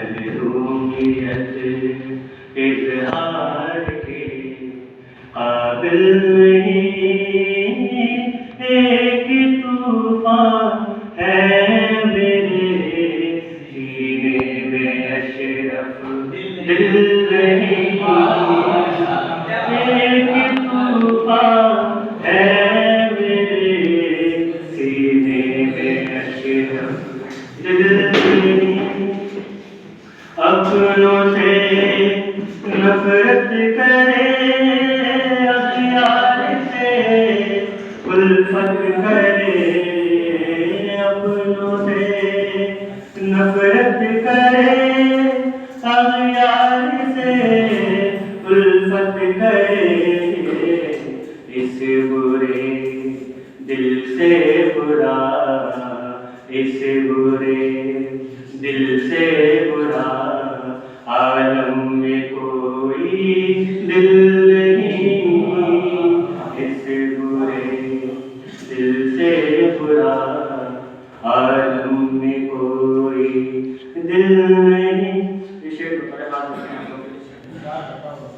महरूमियत इज़हार के काबिल नहीं। एक तूफान है मेरे सीने में अशरफ दिल नहीं। एक तूफान है मेरे सीने में अशरफ दिल नहीं। अपनों से नफरत करे, अखियार से उल्फत करे। अपनों से नफरत करे, अखियार से उल्फत करे। इस बुरे दिल से बुरा, इस बुरे दिल से बुरा आलम में कोई दिल नहीं। इस बुरे दिल से बुरा आलम में कोई दिल नहीं।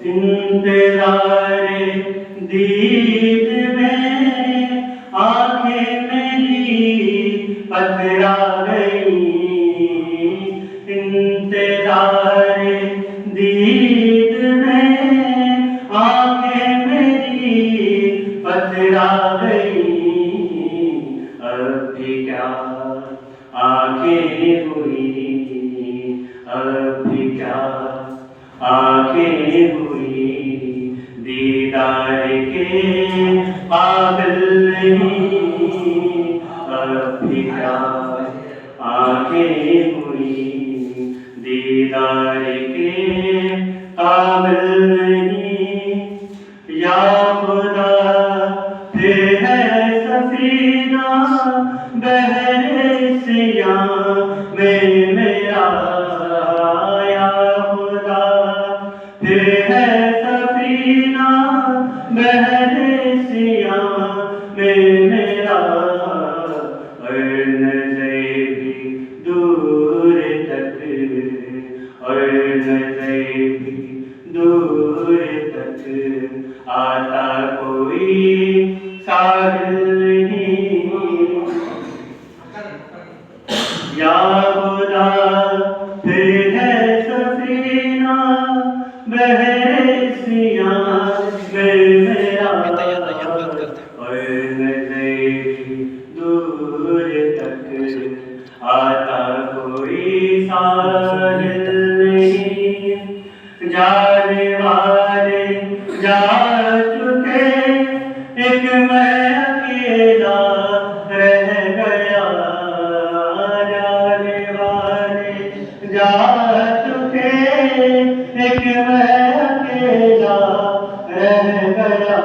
इंतज़ार दीद में आंखें मेरी पथरा गई। इंतज़ार दीद में आंखें मेरी पथरा गई। अब भी क्या आंखें हुई, अब भी क्या आंखें हुई दीदार के काबिल नहीं। अब भी क्या आंखें हुई दीदार के काबिल नहीं। या खुदा फिर है सफीना बहरे सियां में मेरा। या खुदा फिर है सफीना बहरे सियां में मेरा। और नज़र भी दूर तक, और नज़र भी दूर तक आता कोई साहिल नहीं। या खुदा फिर है सफीना बहरे सियां में मेरा। और नज़र दूर तक आता कोई साहिल नहीं। जाने वाले जा चुके, एक मैं अकेला रह गया। जाने वाले जा चुके, एक मैं अकेला रह गया।